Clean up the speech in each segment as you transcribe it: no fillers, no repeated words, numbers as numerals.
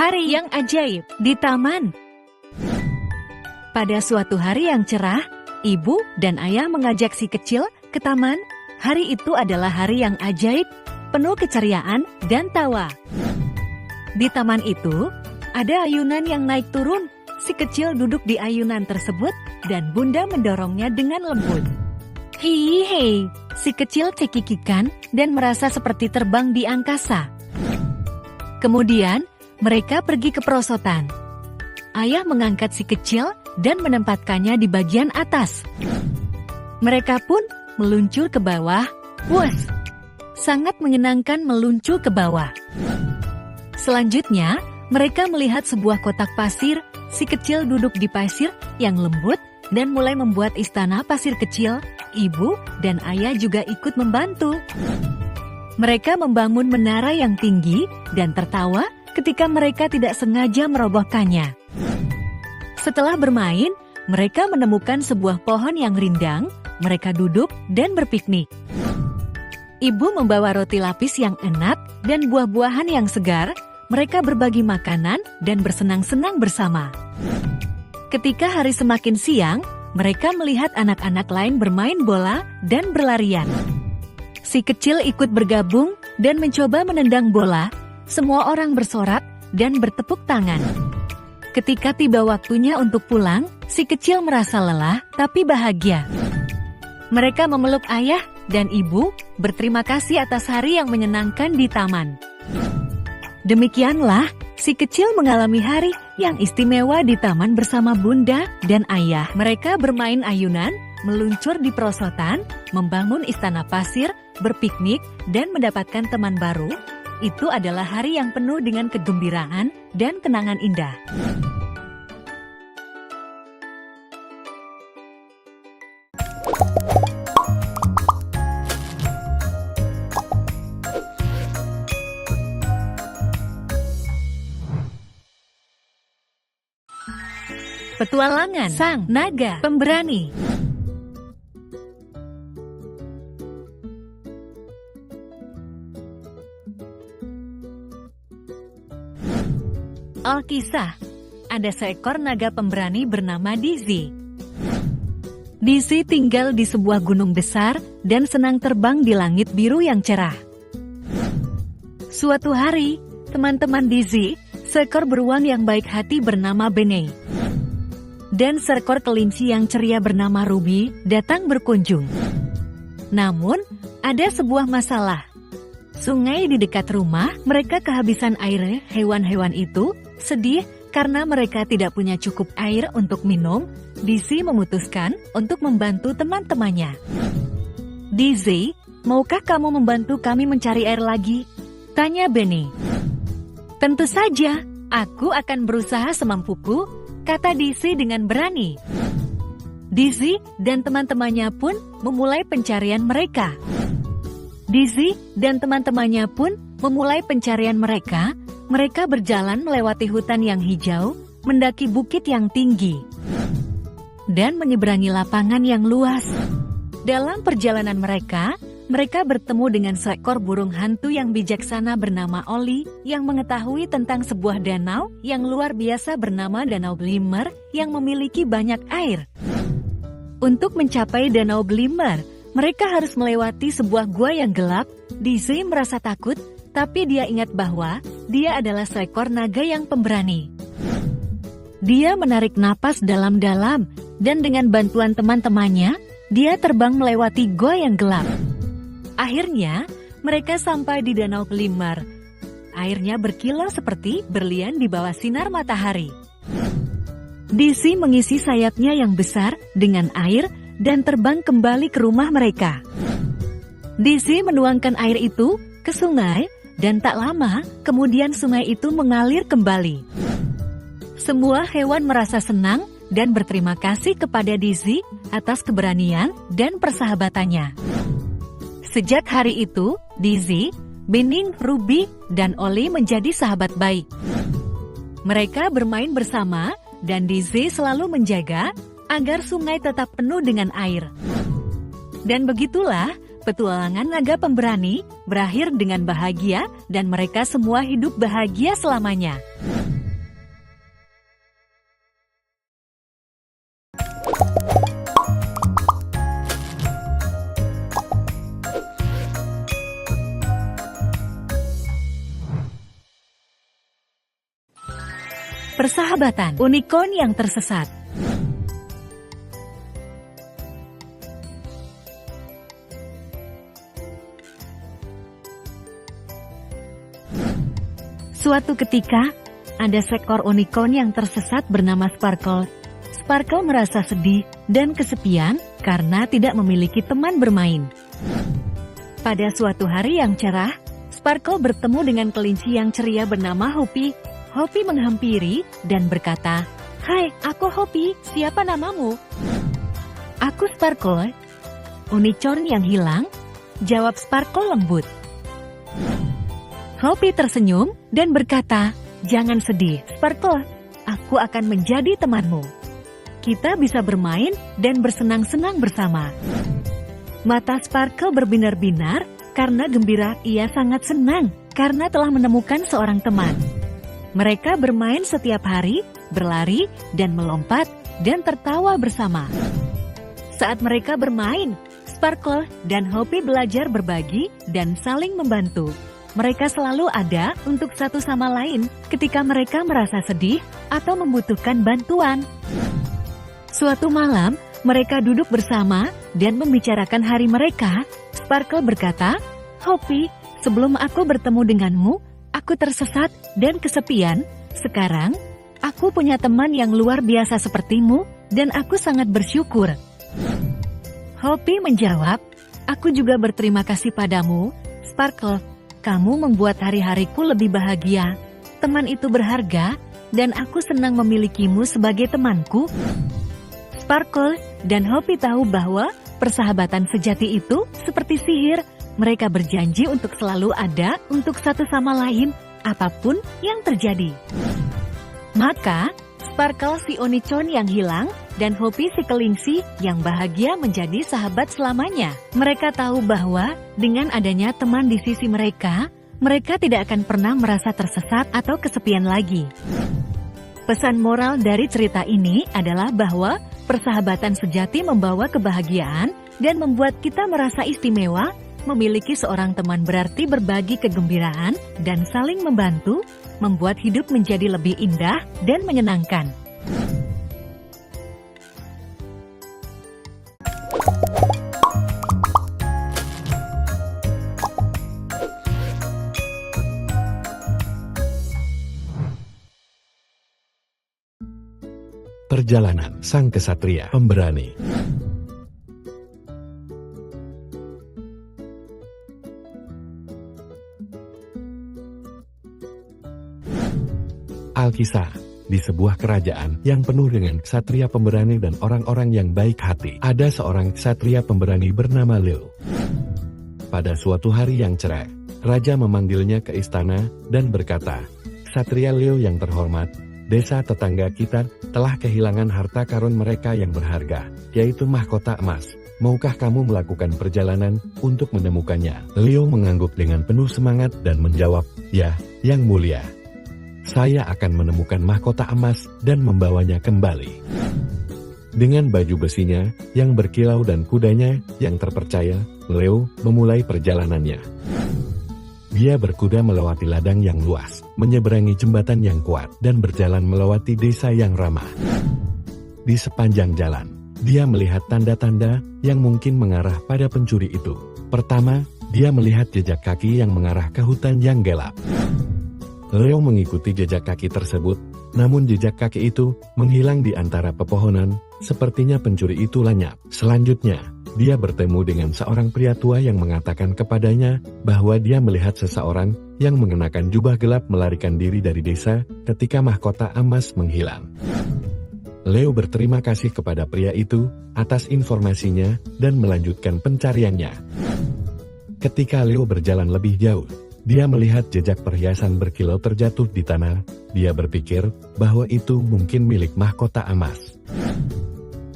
hari yang ajaib di taman. Pada suatu hari yang cerah, ibu dan ayah mengajak si kecil ke taman. Hari itu adalah hari yang ajaib, penuh keceriaan dan tawa. Di taman itu, ada ayunan yang naik turun. Si kecil duduk di ayunan tersebut dan bunda mendorongnya dengan lembut. Hei, si kecil cekikikan dan merasa seperti terbang di angkasa. Kemudian, mereka pergi ke perosotan. Ayah mengangkat si kecil dan menempatkannya di bagian atas. Mereka pun meluncur ke bawah. Puas! Sangat menyenangkan meluncur ke bawah. Selanjutnya, mereka melihat sebuah kotak pasir. Si kecil duduk di pasir yang lembut dan mulai membuat istana pasir kecil. Ibu dan ayah juga ikut membantu. Mereka membangun menara yang tinggi dan tertawa ketika mereka tidak sengaja merobohkannya. Setelah bermain, mereka menemukan sebuah pohon yang rindang. Mereka duduk dan berpiknik. Ibu membawa roti lapis yang enak dan buah-buahan yang segar. Mereka berbagi makanan dan bersenang-senang bersama. Ketika hari semakin siang, mereka melihat anak-anak lain bermain bola dan berlarian. Si kecil ikut bergabung dan mencoba menendang bola. Semua orang bersorak dan bertepuk tangan. Ketika tiba waktunya untuk pulang, si kecil merasa lelah tapi bahagia. Mereka memeluk ayah dan ibu, berterima kasih atas hari yang menyenangkan di taman. Demikianlah, si kecil mengalami hari yang istimewa di taman bersama bunda dan ayah. Mereka bermain ayunan, meluncur di perosotan, membangun istana pasir, berpiknik, dan mendapatkan teman baru. Itu adalah hari yang penuh dengan kegembiraan dan kenangan indah. Petualangan Sang Naga Pemberani. Alkisah, ada seekor naga pemberani bernama Dizzy. Dizzy tinggal di sebuah gunung besar dan senang terbang di langit biru yang cerah. Suatu hari, teman-teman Dizzy, seekor beruang yang baik hati bernama Benny, dan seekor kelinci yang ceria bernama Ruby datang berkunjung. Namun, ada sebuah masalah. Sungai di dekat rumah mereka kehabisan air. Hewan-hewan itu sedih karena mereka tidak punya cukup air untuk minum. Dizzy memutuskan untuk membantu teman-temannya. Dizzy, maukah kamu membantu kami mencari air lagi? Tanya Benny. Tentu saja, aku akan berusaha semampuku, kata Dizzy dengan berani. Dizzy dan teman-temannya pun memulai pencarian mereka. Mereka berjalan melewati hutan yang hijau, mendaki bukit yang tinggi, dan menyeberangi lapangan yang luas. Dalam perjalanan mereka bertemu dengan seekor burung hantu yang bijaksana bernama Oli, yang mengetahui tentang sebuah danau yang luar biasa bernama Danau Glimmer yang memiliki banyak air. Untuk mencapai Danau Glimmer, mereka harus melewati sebuah gua yang gelap. Dizzy merasa takut, tapi dia ingat bahwa dia adalah seekor naga yang pemberani. Dia menarik napas dalam-dalam, dan dengan bantuan teman-temannya, dia terbang melewati gua yang gelap. Akhirnya, mereka sampai di Danau Glimmer. Airnya berkilau seperti berlian di bawah sinar matahari. Dizzy mengisi sayapnya yang besar dengan air dan terbang kembali ke rumah mereka. Dizzy menuangkan air itu ke sungai, dan tak lama kemudian sungai itu mengalir kembali. Semua hewan merasa senang dan berterima kasih kepada Dizzy atas keberanian dan persahabatannya. Sejak hari itu, Dizzy, Benny, Ruby, dan Oli menjadi sahabat baik. Mereka bermain bersama, dan Dizzy selalu menjaga agar sungai tetap penuh dengan air. Dan begitulah, petualangan naga pemberani berakhir dengan bahagia, dan mereka semua hidup bahagia selamanya. Persahabatan unicorn yang tersesat. Suatu ketika, ada seekor unicorn yang tersesat bernama Sparkle. Sparkle merasa sedih dan kesepian karena tidak memiliki teman bermain. Pada suatu hari yang cerah, Sparkle bertemu dengan kelinci yang ceria bernama Hoppy. Hoppy menghampiri dan berkata, "Hai, aku Hoppy, siapa namamu?" "Aku Sparkle." "Unicorn yang hilang?" jawab Sparkle lembut. Hoppy tersenyum dan berkata, "Jangan sedih, Sparkle. Aku akan menjadi temanmu. Kita bisa bermain dan bersenang-senang bersama." Mata Sparkle berbinar-binar karena gembira. Ia sangat senang karena telah menemukan seorang teman. Mereka bermain setiap hari, berlari dan melompat dan tertawa bersama. Saat mereka bermain, Sparkle dan Hoppy belajar berbagi dan saling membantu. Mereka selalu ada untuk satu sama lain ketika mereka merasa sedih atau membutuhkan bantuan. Suatu malam, mereka duduk bersama dan membicarakan hari mereka. Sparkle berkata, "Hoppy, sebelum aku bertemu denganmu, aku tersesat dan kesepian. Sekarang, aku punya teman yang luar biasa sepertimu dan aku sangat bersyukur." Hoppy menjawab, "Aku juga berterima kasih padamu, Sparkle. Kamu membuat hari-hariku lebih bahagia. Teman itu berharga, dan aku senang memilikimu sebagai temanku." Sparkle dan Hoppy tahu bahwa persahabatan sejati itu seperti sihir. Mereka berjanji untuk selalu ada untuk satu sama lain, apapun yang terjadi. Maka, Sparkle si unicorn yang hilang, dan Hoppy si kelinci yang bahagia menjadi sahabat selamanya. Mereka tahu bahwa dengan adanya teman di sisi mereka, mereka tidak akan pernah merasa tersesat atau kesepian lagi. Pesan moral dari cerita ini adalah bahwa persahabatan sejati membawa kebahagiaan dan membuat kita merasa istimewa. Memiliki seorang teman berarti berbagi kegembiraan dan saling membantu, membuat hidup menjadi lebih indah dan menyenangkan. Perjalanan sang kesatria pemberani. Alkisah, di sebuah kerajaan yang penuh dengan ksatria pemberani dan orang-orang yang baik hati, ada seorang ksatria pemberani bernama Leo. Pada suatu hari yang cerah, raja memanggilnya ke istana dan berkata, "Ksatria Leo yang terhormat, desa tetangga kita telah kehilangan harta karun mereka yang berharga, yaitu mahkota emas. Maukah kamu melakukan perjalanan untuk menemukannya?" Leo mengangguk dengan penuh semangat dan menjawab, "Ya, yang mulia. Saya akan menemukan mahkota emas dan membawanya kembali." Dengan baju besinya yang berkilau dan kudanya yang terpercaya, Leo memulai perjalanannya. Dia berkuda melewati ladang yang luas, menyeberangi jembatan yang kuat, dan berjalan melewati desa yang ramah. Di sepanjang jalan, dia melihat tanda-tanda yang mungkin mengarah pada pencuri itu. Pertama, dia melihat jejak kaki yang mengarah ke hutan yang gelap. Leo mengikuti jejak kaki tersebut, namun jejak kaki itu menghilang di antara pepohonan. Sepertinya pencuri itu lenyap. Selanjutnya, dia bertemu dengan seorang pria tua yang mengatakan kepadanya bahwa dia melihat seseorang yang mengenakan jubah gelap melarikan diri dari desa ketika mahkota emas menghilang. Leo berterima kasih kepada pria itu atas informasinya dan melanjutkan pencariannya. Ketika Leo berjalan lebih jauh, dia melihat jejak perhiasan berkilau terjatuh di tanah. Dia berpikir bahwa itu mungkin milik mahkota emas.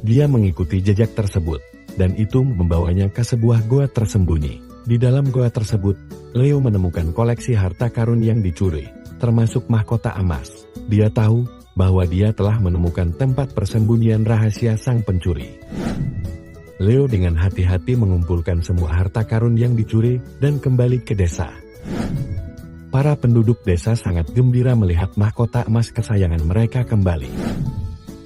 Dia mengikuti jejak tersebut, dan itu membawanya ke sebuah goa tersembunyi. Di dalam goa tersebut, Leo menemukan koleksi harta karun yang dicuri, termasuk mahkota emas. Dia tahu bahwa dia telah menemukan tempat persembunyian rahasia sang pencuri. Leo dengan hati-hati mengumpulkan semua harta karun yang dicuri dan kembali ke desa. Para penduduk desa sangat gembira melihat mahkota emas kesayangan mereka kembali.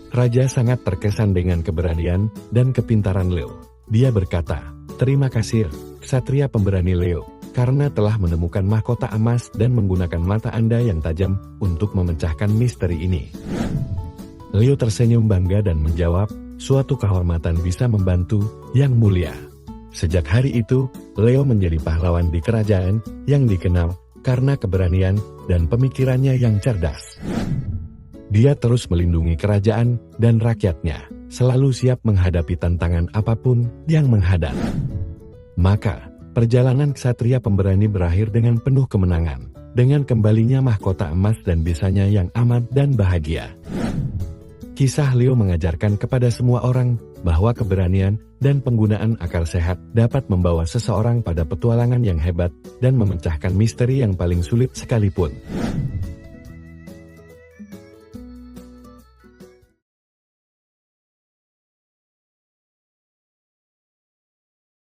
Raja sangat terkesan dengan keberanian dan kepintaran Leo. Dia berkata, "Terima kasih, Ksatria pemberani Leo, karena telah menemukan mahkota emas dan menggunakan mata Anda yang tajam untuk memecahkan misteri ini." Leo tersenyum bangga dan menjawab, "Suatu kehormatan bisa membantu, Yang Mulia." Sejak hari itu, Leo menjadi pahlawan di kerajaan yang dikenal karena keberanian dan pemikirannya yang cerdas. Dia terus melindungi kerajaan dan rakyatnya, selalu siap menghadapi tantangan apapun yang menghadap. Maka, perjalanan ksatria pemberani berakhir dengan penuh kemenangan, dengan kembalinya mahkota emas dan desanya yang aman dan bahagia. Kisah Leo mengajarkan kepada semua orang bahwa keberanian dan penggunaan akal sehat dapat membawa seseorang pada petualangan yang hebat dan memecahkan misteri yang paling sulit sekalipun.